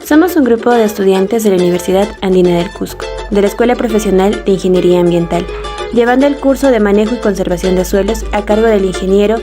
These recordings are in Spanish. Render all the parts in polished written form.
Somos un grupo de estudiantes de la Universidad Andina del Cusco, de la Escuela Profesional de Ingeniería Ambiental, llevando el curso de Manejo y Conservación de Suelos a cargo del ingeniero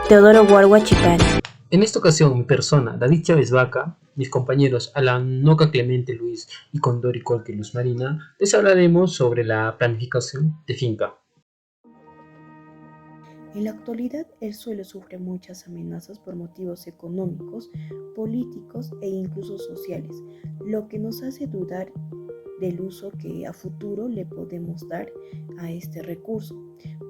Teodoro Guarua Chipani. En esta ocasión, mi persona, David Chávez Vaca, mis compañeros Alan Noca Clemente Luis y Condori Colque Luz Marina, les hablaremos sobre la planificación de finca. En la actualidad, el suelo sufre muchas amenazas por motivos económicos, políticos e incluso sociales, lo que nos hace dudar del uso que a futuro le podemos dar a este recurso.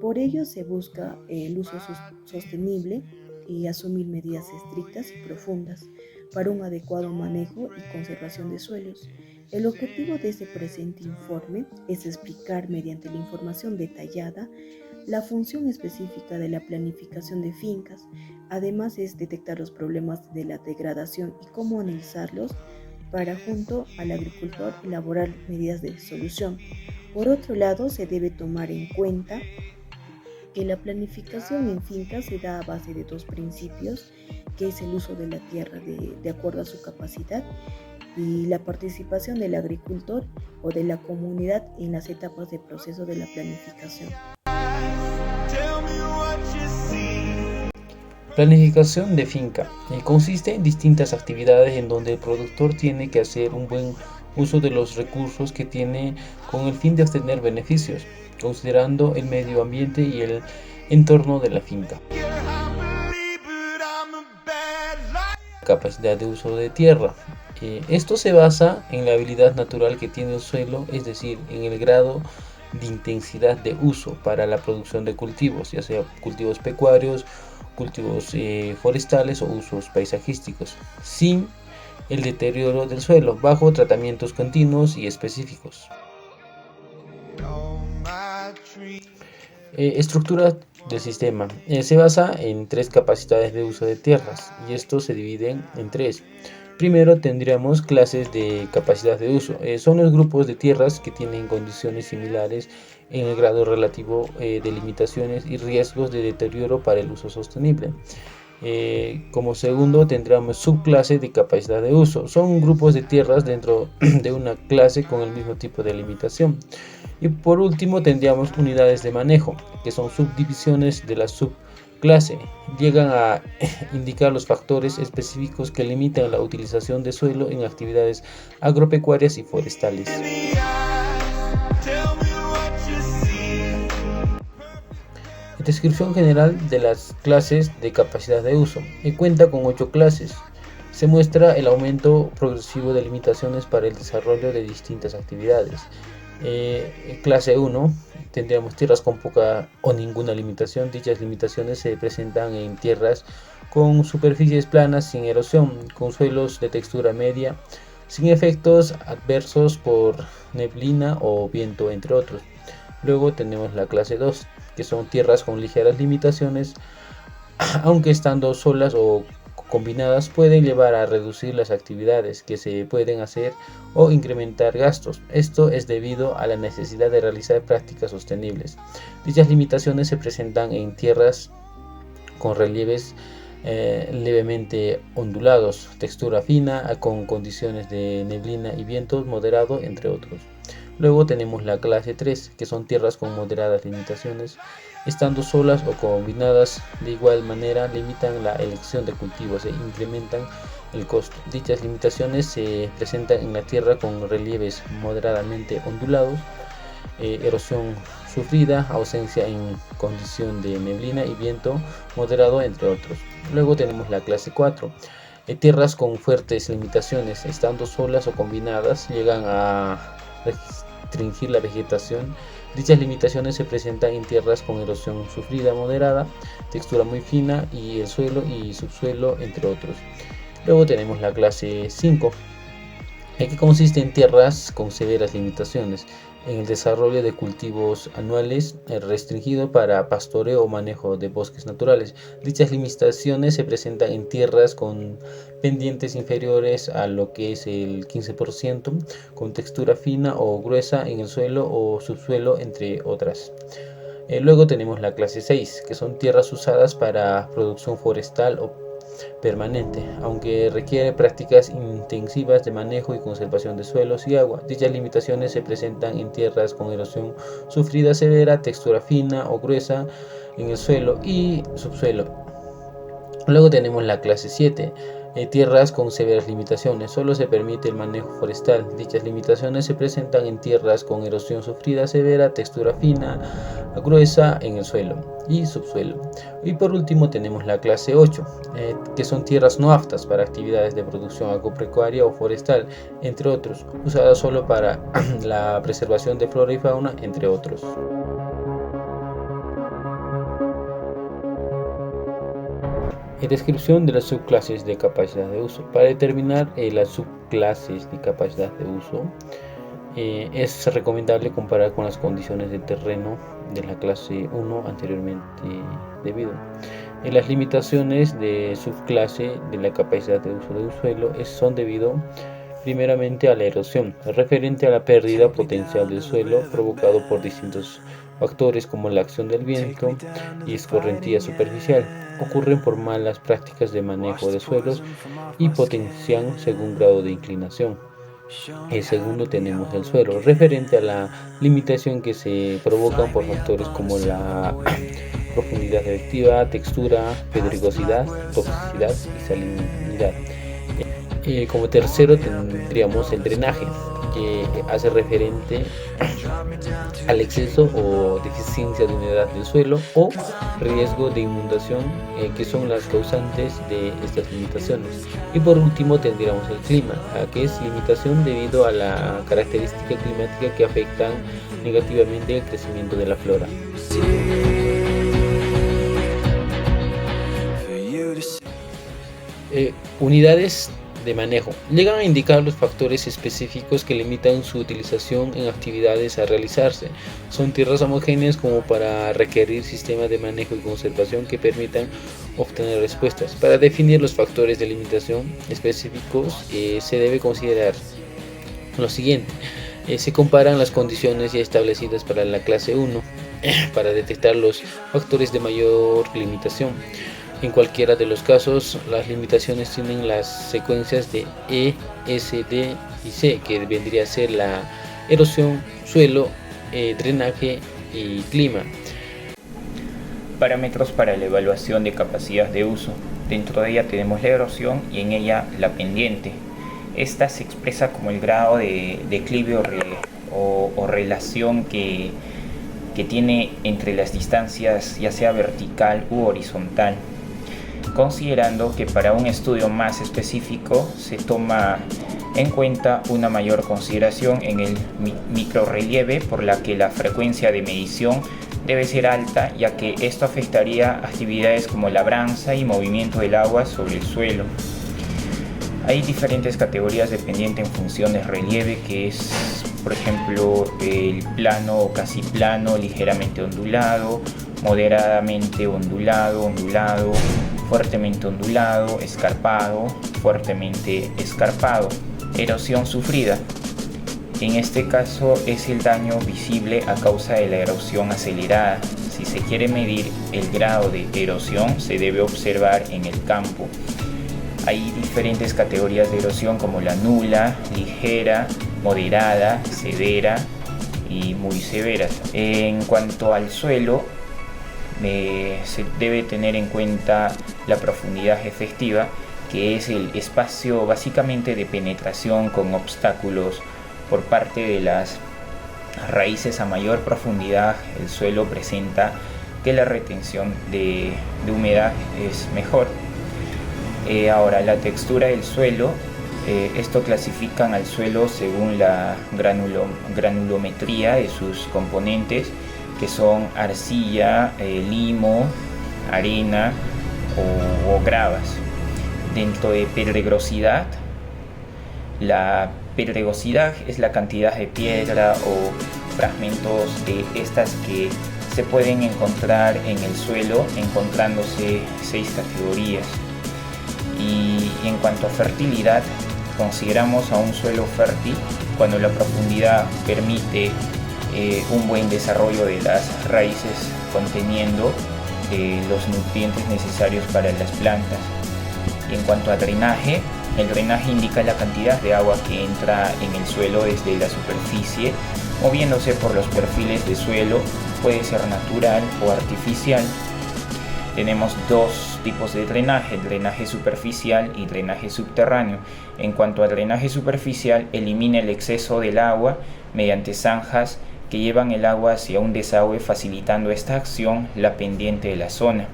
Por ello se busca el uso sostenible y asumir medidas estrictas y profundas para un adecuado manejo y conservación de suelos. El objetivo de este presente informe es explicar mediante la información detallada la función específica de la planificación de fincas. Además es detectar los problemas de la degradación y cómo analizarlos para, junto al agricultor, elaborar medidas de solución. Por otro lado, se debe tomar en cuenta que la planificación en fincas se da a base de dos principios, que es el uso de la tierra de acuerdo a su capacidad y la participación del agricultor o de la comunidad en las etapas de proceso de la planificación. Planificación de finca consiste en distintas actividades en donde el productor tiene que hacer un buen uso de los recursos que tiene con el fin de obtener beneficios, considerando el medio ambiente y el entorno de la finca. Capacidad de uso de tierra. Esto se basa en la habilidad natural que tiene el suelo, es decir, en el grado de intensidad de uso para la producción de cultivos, ya sea cultivos pecuarios, cultivos forestales o usos paisajísticos, sin el deterioro del suelo, bajo tratamientos continuos y específicos. Estructura del sistema. Se basa en tres capacidades de uso de tierras y estos se dividen en tres. Primero tendríamos clases de capacidad de uso. Son los grupos de tierras que tienen condiciones similares en el grado relativo de limitaciones y riesgos de deterioro para el uso sostenible. Como segundo tendríamos subclase de capacidad de uso. Son grupos de tierras dentro de una clase con el mismo tipo de limitación. Y por último tendríamos unidades de manejo, que son subdivisiones de la subclase. Llegan a indicar los factores específicos que limitan la utilización de suelo en actividades agropecuarias y forestales. Descripción general de las clases de capacidad de uso. Cuenta con 8 clases. Se muestra el aumento progresivo de limitaciones para el desarrollo de distintas actividades. Clase 1 tendríamos tierras con poca o ninguna limitación. Dichas limitaciones se presentan en tierras con superficies planas sin erosión, con suelos de textura media, sin efectos adversos por neblina o viento, entre otros. Luego tenemos la clase 2, que son tierras con ligeras limitaciones, aunque estando solas o combinadas pueden llevar a reducir las actividades que se pueden hacer o incrementar gastos. Esto es debido a la necesidad de realizar prácticas sostenibles. Dichas limitaciones se presentan en tierras con relieves levemente ondulados, textura fina, con condiciones de neblina y vientos moderado, entre otros. Luego tenemos la clase 3, que son tierras con moderadas limitaciones, estando solas o combinadas de igual manera limitan la elección de cultivos e incrementan el costo. Dichas limitaciones se presentan en la tierra con relieves moderadamente ondulados, erosión sufrida, ausencia en condición de neblina y viento moderado, entre otros. Luego tenemos la clase 4. Tierras con fuertes limitaciones, estando solas o combinadas, llegan a restringir la vegetación. Dichas limitaciones se presentan en tierras con erosión sufrida moderada, textura muy fina y el suelo y subsuelo, entre otros. Luego tenemos la clase 5, que consiste en tierras con severas limitaciones en el desarrollo de cultivos anuales, restringido para pastoreo o manejo de bosques naturales. Dichas limitaciones se presentan en tierras con pendientes inferiores a lo que es el 15%, con textura fina o gruesa en el suelo o subsuelo, entre otras. Luego tenemos la clase 6, que son tierras usadas para producción forestal o permanente, aunque requiere prácticas intensivas de manejo y conservación de suelos y agua. Dichas limitaciones se presentan en tierras con erosión sufrida severa, textura fina o gruesa en el suelo y subsuelo. Luego tenemos la clase 7. Tierras con severas limitaciones. Solo se permite el manejo forestal. Dichas limitaciones se presentan en tierras con erosión sufrida severa, textura fina, gruesa en el suelo y subsuelo. Y por último tenemos la clase 8, que son tierras no aptas para actividades de producción agropecuaria o forestal, entre otros, usadas solo para la preservación de flora y fauna, entre otros. Descripción de las subclases de capacidad de uso. Para determinar las subclases de capacidad de uso, es recomendable comparar con las condiciones de terreno de la clase 1 anteriormente debido. Las limitaciones de subclase de la capacidad de uso de un suelo son debido primeramente a la erosión, referente a la pérdida potencial del suelo provocado por distintos factores como la acción del viento y escorrentía superficial. Ocurren por malas prácticas de manejo de suelos y potencian según grado de inclinación. El segundo tenemos el suelo, referente a la limitación que se provocan por factores como la profundidad efectiva, textura, pedregosidad, toxicidad y salinidad. Como tercero tendríamos el drenaje, que hace referente al exceso o deficiencia de humedad del suelo o riesgo de inundación, que son las causantes de estas limitaciones. Y por último tendríamos el clima, que es limitación debido a la característica climática que afectan negativamente el crecimiento de la flora. Unidades de manejo. Llegan a indicar los factores específicos que limitan su utilización en actividades a realizarse. Son tierras homogéneas como para requerir sistemas de manejo y conservación que permitan obtener respuestas. Para definir los factores de limitación específicos se debe considerar lo siguiente. Se comparan las condiciones ya establecidas para la clase 1 para detectar los factores de mayor limitación. En cualquiera de los casos, las limitaciones tienen las secuencias de E, S, D y C, que vendría a ser la erosión, suelo, drenaje y clima. Parámetros para la evaluación de capacidad de uso. Dentro de ella tenemos la erosión y en ella la pendiente. Esta se expresa como el grado de declive o relación que tiene entre las distancias, ya sea vertical u horizontal. Considerando que para un estudio más específico se toma en cuenta una mayor consideración en el microrrelieve, por la que la frecuencia de medición debe ser alta, ya que esto afectaría actividades como labranza y movimiento del agua sobre el suelo. Hay diferentes categorías de pendiente en función del relieve, que es, por ejemplo, el plano o casi plano, ligeramente ondulado, moderadamente ondulado, fuertemente ondulado, escarpado, fuertemente escarpado. Erosión sufrida. En este caso es el daño visible a causa de la erosión acelerada. Si se quiere medir el grado de erosión, se debe observar en el campo. Hay diferentes categorías de erosión como la nula, ligera, moderada, severa y muy severa. En cuanto al suelo, se debe tener en cuenta la profundidad efectiva, que es el espacio básicamente de penetración con obstáculos por parte de las raíces. A mayor profundidad el suelo presenta que la retención de humedad es mejor. Ahora, la textura del suelo, esto clasifican al suelo según la granulometría de sus componentes, que son arcilla, limo, arena o gravas. Dentro de pedregosidad, la pedregosidad es la cantidad de piedra o fragmentos de estas que se pueden encontrar en el suelo, encontrándose 6 categorías. Y en cuanto a fertilidad, consideramos a un suelo fértil cuando la profundidad permite un buen desarrollo de las raíces, conteniendo los nutrientes necesarios para las plantas. En cuanto a drenaje, el drenaje indica la cantidad de agua que entra en el suelo desde la superficie, moviéndose por los perfiles de suelo, puede ser natural o artificial. Tenemos dos tipos de drenaje, drenaje superficial y drenaje subterráneo. En cuanto a drenaje superficial, elimina el exceso del agua mediante zanjas que llevan el agua hacia un desagüe, facilitando esta acción la pendiente de la zona.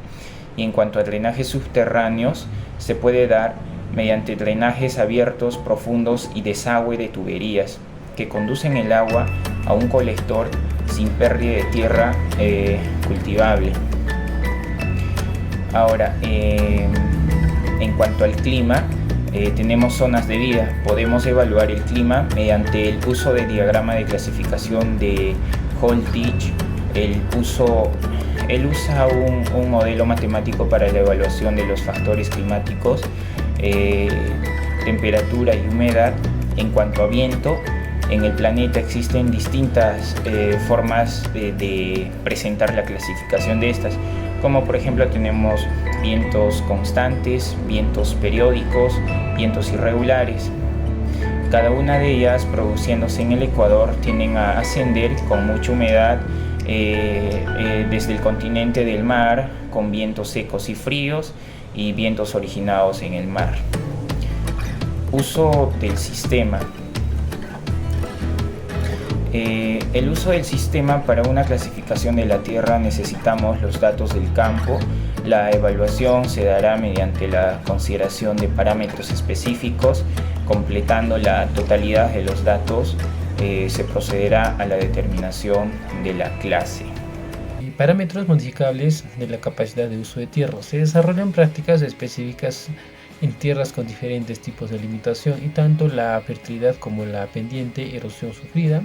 Y en cuanto a drenajes subterráneos, se puede dar mediante drenajes abiertos, profundos y desagüe de tuberías que conducen el agua a un colector sin pérdida de tierra cultivable. Ahora, en cuanto al clima, tenemos zonas de vida. Podemos evaluar el clima mediante el uso del diagrama de clasificación de Holtich. Él usa un modelo matemático para la evaluación de los factores climáticos, temperatura y humedad. En cuanto a viento, en el planeta existen distintas formas de presentar la clasificación de estas, como por ejemplo tenemos vientos constantes, vientos periódicos, vientos irregulares. Cada una de ellas, produciéndose en el Ecuador, tienden a ascender con mucha humedad desde el continente del mar, con vientos secos y fríos y vientos originados en el mar. Uso del sistema. El uso del sistema: para una clasificación de la Tierra necesitamos los datos del campo. La evaluación se dará mediante la consideración de parámetros específicos. Completando la totalidad de los datos, se procederá a la determinación de la clase. Parámetros modificables de la capacidad de uso de tierra. Se desarrollan prácticas específicas en tierras con diferentes tipos de limitación, y tanto la fertilidad como la pendiente, erosión sufrida,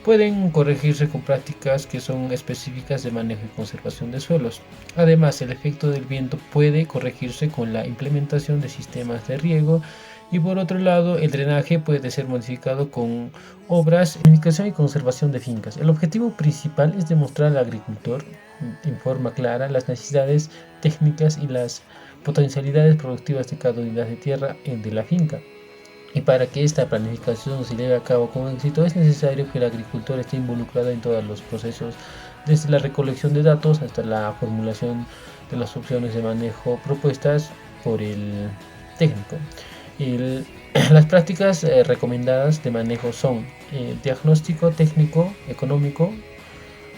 pueden corregirse con prácticas que son específicas de manejo y conservación de suelos. Además, el efecto del viento puede corregirse con la implementación de sistemas de riego, y por otro lado, el drenaje puede ser modificado con obras de planificación y conservación de fincas. El objetivo principal es demostrar al agricultor en forma clara las necesidades técnicas y las potencialidades productivas de cada unidad de tierra de la finca. Y para que esta planificación se lleve a cabo con éxito, es necesario que el agricultor esté involucrado en todos los procesos, desde la recolección de datos hasta la formulación de las opciones de manejo propuestas por el técnico. Las prácticas recomendadas de manejo son diagnóstico técnico económico,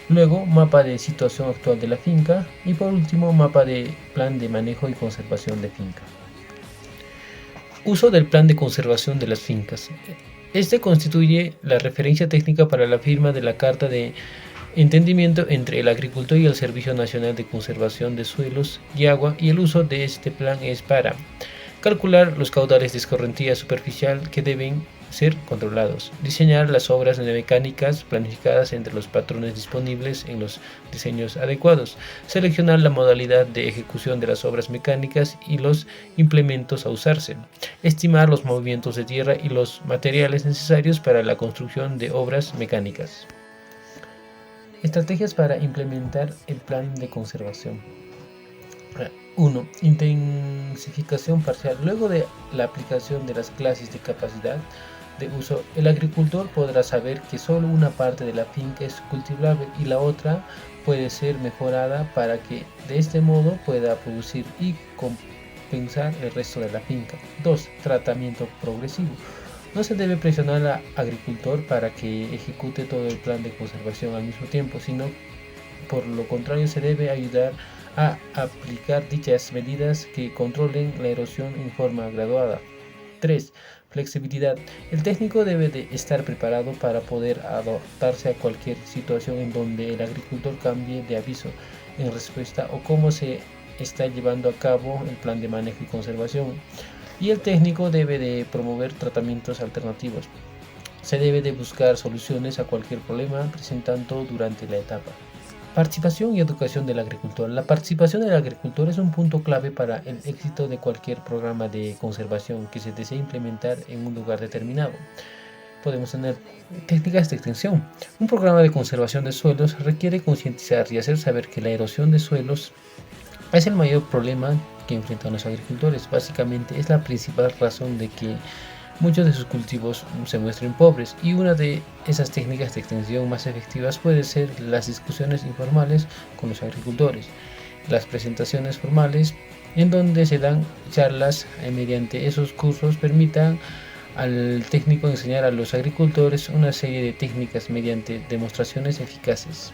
luego mapa de situación actual de la finca, y por último mapa de plan de manejo y conservación de finca. Uso del plan de conservación de las fincas. Este constituye la referencia técnica para la firma de la carta de entendimiento entre el agricultor y el Servicio Nacional de Conservación de Suelos y Agua, y el uso de este plan es para calcular los caudales de escorrentía superficial que deben ser controlados, diseñar las obras mecánicas planificadas entre los patrones disponibles en los diseños adecuados, seleccionar la modalidad de ejecución de las obras mecánicas y los implementos a usarse, estimar los movimientos de tierra y los materiales necesarios para la construcción de obras mecánicas. Estrategias para implementar el plan de conservación. 1. Intensificación parcial. Luego de la aplicación de las clases de capacidad de uso, el agricultor podrá saber que solo una parte de la finca es cultivable y la otra puede ser mejorada para que de este modo pueda producir y compensar el resto de la finca. 2. Tratamiento progresivo. No se debe presionar al agricultor para que ejecute todo el plan de conservación al mismo tiempo, sino por lo contrario se debe ayudar a aplicar dichas medidas que controlen la erosión en forma graduada. 3. Flexibilidad. El técnico debe de estar preparado para poder adaptarse a cualquier situación en donde el agricultor cambie de aviso en respuesta o cómo se está llevando a cabo el plan de manejo y conservación. Y el técnico debe de promover tratamientos alternativos. Se debe de buscar soluciones a cualquier problema presentado durante la etapa. Participación y educación del agricultor. La participación del agricultor es un punto clave para el éxito de cualquier programa de conservación que se desee implementar en un lugar determinado. Podemos tener técnicas de extensión. Un programa de conservación de suelos requiere concientizar y hacer saber que la erosión de suelos Es el mayor problema que enfrentan los agricultores. Básicamente es la principal razón de que muchos de sus cultivos se muestren pobres, y una de esas técnicas de extensión más efectivas puede ser las discusiones informales con los agricultores, las presentaciones formales en donde se dan charlas. Mediante esos cursos permitan al técnico enseñar a los agricultores una serie de técnicas mediante demostraciones eficaces.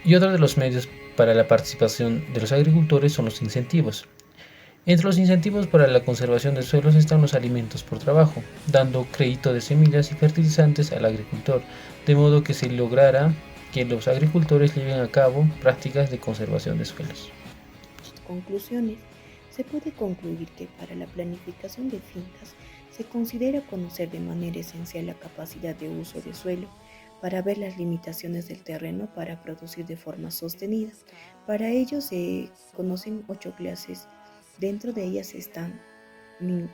Y otro de los medios para la participación de los agricultores son los incentivos. Entre los incentivos para la conservación de suelos están los alimentos por trabajo, dando crédito de semillas y fertilizantes al agricultor, de modo que se logrará que los agricultores lleven a cabo prácticas de conservación de suelos. Conclusiones. Se puede concluir que para la planificación de fincas se considera conocer de manera esencial la capacidad de uso de suelo, para ver las limitaciones del terreno para producir de forma sostenida. Para ello se conocen 8 clases. Dentro de ellas están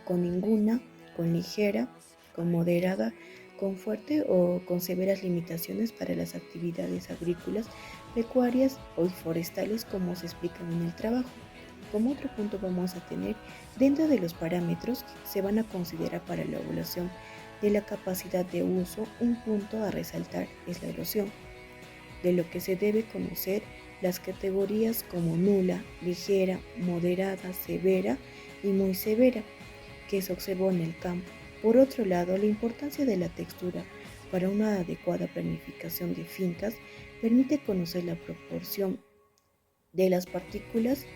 con ninguna, con ligera, con moderada, con fuerte o con severas limitaciones para las actividades agrícolas, pecuarias o forestales, como se explican en el trabajo. Como otro punto vamos a tener, dentro de los parámetros que se van a considerar para la evaluación de la capacidad de uso, un punto a resaltar es la erosión, de lo que se debe conocer las categorías como nula, ligera, moderada, severa y muy severa, que se observó en el campo. Por otro lado, la importancia de la textura para una adecuada planificación de fincas permite conocer la proporción de las partículas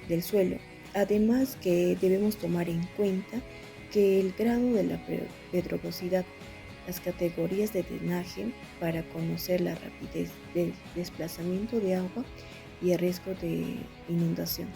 del suelo. Además que debemos tomar en cuenta que el grado de la pedregosidad, las categorías de drenaje para conocer la rapidez del desplazamiento de agua y el riesgo de inundación.